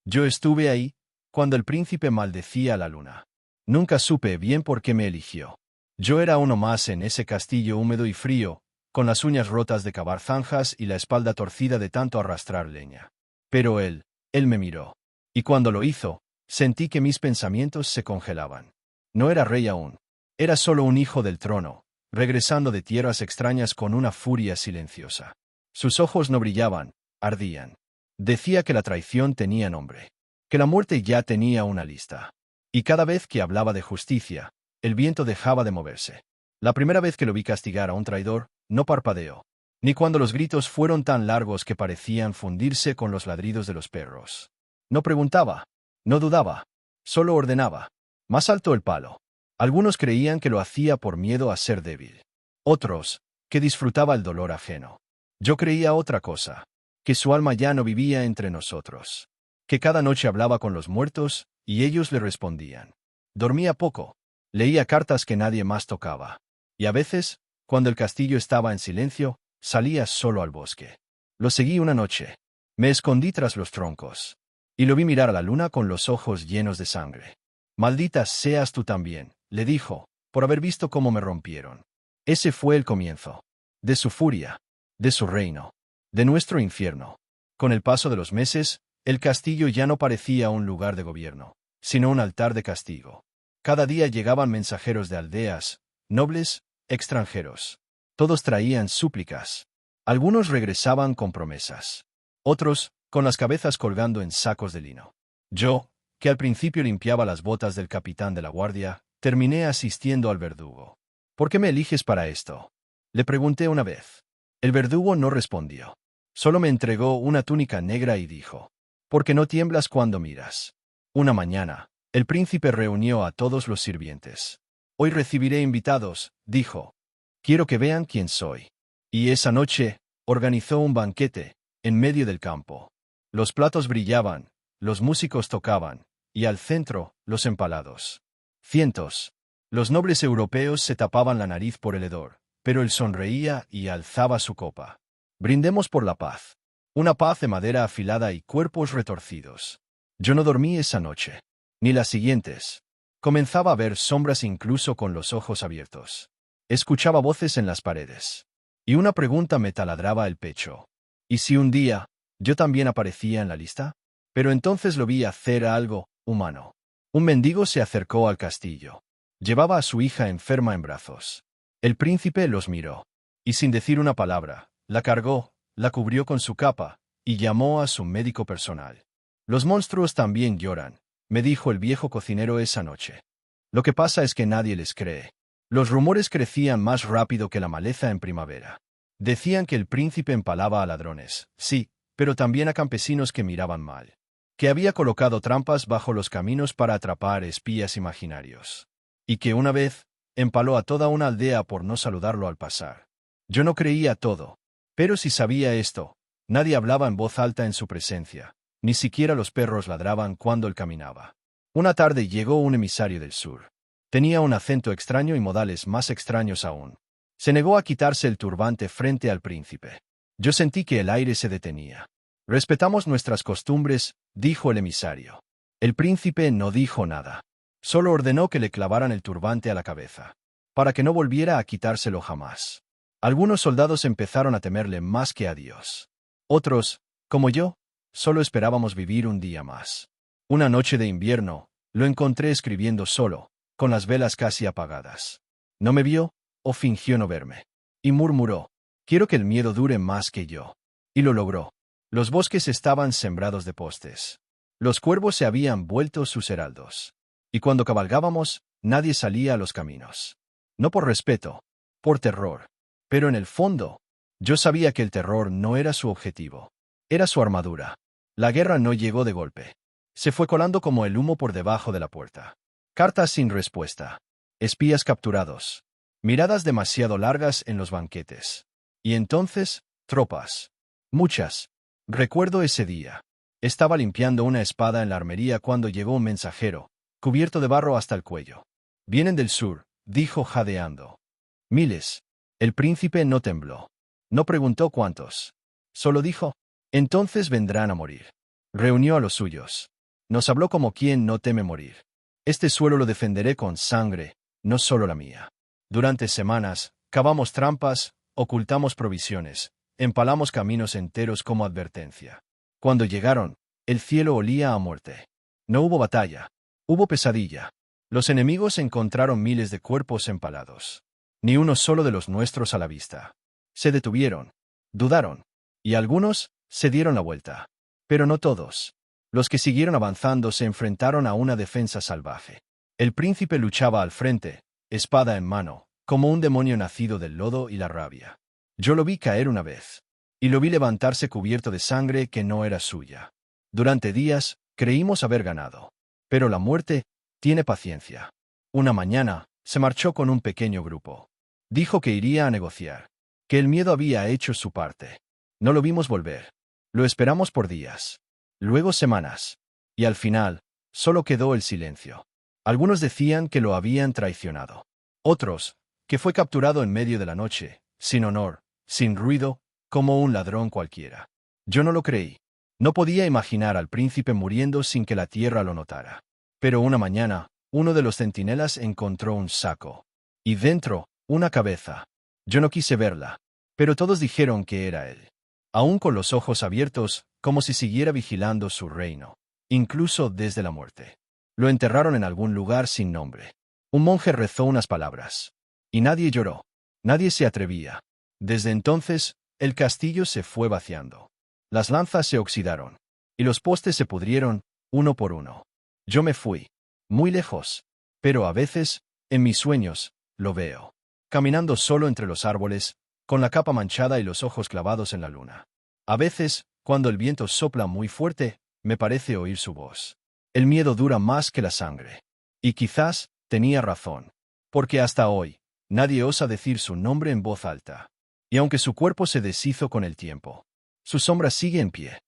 Yo estuve ahí, cuando el príncipe maldecía a la luna. Nunca supe bien por qué me eligió. Yo era uno más en ese castillo húmedo y frío, con las uñas rotas de cavar zanjas y la espalda torcida de tanto arrastrar leña. Pero él me miró. Y cuando lo hizo, sentí que mis pensamientos se congelaban. No era rey aún. Era solo un hijo del trono, regresando de tierras extrañas con una furia silenciosa. Sus ojos no brillaban, ardían. Decía que la traición tenía nombre, que la muerte ya tenía una lista. Y cada vez que hablaba de justicia, el viento dejaba de moverse. La primera vez que lo vi castigar a un traidor, no parpadeó, ni cuando los gritos fueron tan largos que parecían fundirse con los ladridos de los perros. No preguntaba, no dudaba, solo ordenaba. Más alto el palo. Algunos creían que lo hacía por miedo a ser débil. Otros, que disfrutaba el dolor ajeno. Yo creía otra cosa, que su alma ya no vivía entre nosotros, que cada noche hablaba con los muertos, y ellos le respondían. Dormía poco, leía cartas que nadie más tocaba, y a veces, cuando el castillo estaba en silencio, salía solo al bosque. Lo seguí una noche. Me escondí tras los troncos. Y lo vi mirar a la luna con los ojos llenos de sangre. Maldita seas tú también, le dijo, por haber visto cómo me rompieron. Ese fue el comienzo. De su furia. De su reino. De nuestro infierno. Con el paso de los meses, el castillo ya no parecía un lugar de gobierno, sino un altar de castigo. Cada día llegaban mensajeros de aldeas, nobles, extranjeros. Todos traían súplicas. Algunos regresaban con promesas. Otros, con las cabezas colgando en sacos de lino. Yo, que al principio limpiaba las botas del capitán de la guardia, terminé asistiendo al verdugo. ¿Por qué me eliges para esto? Le pregunté una vez. El verdugo no respondió. Solo me entregó una túnica negra y dijo: «¿Por qué no tiemblas cuando miras?» Una mañana, el príncipe reunió a todos los sirvientes. «Hoy recibiré invitados», dijo. «Quiero que vean quién soy». Y esa noche, organizó un banquete, en medio del campo. Los platos brillaban, los músicos tocaban, y al centro, los empalados. Cientos. Los nobles europeos se tapaban la nariz por el hedor, pero él sonreía y alzaba su copa. Brindemos por la paz. Una paz de madera afilada y cuerpos retorcidos. Yo no dormí esa noche. Ni las siguientes. Comenzaba a ver sombras incluso con los ojos abiertos. Escuchaba voces en las paredes. Y una pregunta me taladraba el pecho. ¿Y si un día, yo también aparecía en la lista? Pero entonces lo vi hacer algo humano. Un mendigo se acercó al castillo. Llevaba a su hija enferma en brazos. El príncipe los miró. Y sin decir una palabra, la cargó, la cubrió con su capa, y llamó a su médico personal. «Los monstruos también lloran», me dijo el viejo cocinero esa noche. Lo que pasa es que nadie les cree. Los rumores crecían más rápido que la maleza en primavera. Decían que el príncipe empalaba a ladrones, sí, pero también a campesinos que miraban mal. Que había colocado trampas bajo los caminos para atrapar espías imaginarios. Y que una vez, empaló a toda una aldea por no saludarlo al pasar. Yo no creía todo. Pero si sabía esto, nadie hablaba en voz alta en su presencia. Ni siquiera los perros ladraban cuando él caminaba. Una tarde llegó un emisario del sur. Tenía un acento extraño y modales más extraños aún. Se negó a quitarse el turbante frente al príncipe. Yo sentí que el aire se detenía. «Respetamos nuestras costumbres», dijo el emisario. El príncipe no dijo nada. Solo ordenó que le clavaran el turbante a la cabeza, para que no volviera a quitárselo jamás. Algunos soldados empezaron a temerle más que a Dios. Otros, como yo, solo esperábamos vivir un día más. Una noche de invierno, lo encontré escribiendo solo, con las velas casi apagadas. No me vio, o fingió no verme. Y murmuró: «Quiero que el miedo dure más que yo». Y lo logró. Los bosques estaban sembrados de postes. Los cuervos se habían vuelto sus heraldos. Y cuando cabalgábamos, nadie salía a los caminos. No por respeto, por terror. Pero en el fondo, yo sabía que el terror no era su objetivo. Era su armadura. La guerra no llegó de golpe. Se fue colando como el humo por debajo de la puerta. Cartas sin respuesta. Espías capturados. Miradas demasiado largas en los banquetes. Y entonces, tropas. Muchas. Recuerdo ese día. Estaba limpiando una espada en la armería cuando llegó un mensajero, cubierto de barro hasta el cuello. «Vienen del sur», dijo jadeando. «Miles». El príncipe no tembló. No preguntó cuántos. Solo dijo: «Entonces vendrán a morir». Reunió a los suyos. Nos habló como quien no teme morir. Este suelo lo defenderé con sangre, no solo la mía. Durante semanas, cavamos trampas, ocultamos provisiones, empalamos caminos enteros como advertencia. Cuando llegaron, el cielo olía a muerte. No hubo batalla. Hubo pesadilla. Los enemigos encontraron miles de cuerpos empalados. Ni uno solo de los nuestros a la vista. Se detuvieron. Dudaron. Y algunos se dieron la vuelta. Pero no todos. Los que siguieron avanzando se enfrentaron a una defensa salvaje. El príncipe luchaba al frente, espada en mano, como un demonio nacido del lodo y la rabia. Yo lo vi caer una vez. Y lo vi levantarse cubierto de sangre que no era suya. Durante días, creímos haber ganado. Pero la muerte tiene paciencia. Una mañana, se marchó con un pequeño grupo. Dijo que iría a negociar. Que el miedo había hecho su parte. No lo vimos volver. Lo esperamos por días. Luego semanas. Y al final, solo quedó el silencio. Algunos decían que lo habían traicionado. Otros, que fue capturado en medio de la noche, sin honor, sin ruido, como un ladrón cualquiera. Yo no lo creí. No podía imaginar al príncipe muriendo sin que la tierra lo notara. Pero una mañana, uno de los centinelas encontró un saco. Y dentro, una cabeza. Yo no quise verla. Pero todos dijeron que era él. Aún con los ojos abiertos, como si siguiera vigilando su reino. Incluso desde la muerte. Lo enterraron en algún lugar sin nombre. Un monje rezó unas palabras. Y nadie lloró. Nadie se atrevía. Desde entonces, el castillo se fue vaciando. Las lanzas se oxidaron. Y los postes se pudrieron, uno por uno. Yo me fui. Muy lejos. Pero a veces, en mis sueños, lo veo. Caminando solo entre los árboles, con la capa manchada y los ojos clavados en la luna. A veces, cuando el viento sopla muy fuerte, me parece oír su voz. El miedo dura más que la sangre. Y quizás, tenía razón. Porque hasta hoy, nadie osa decir su nombre en voz alta. Y aunque su cuerpo se deshizo con el tiempo, su sombra sigue en pie.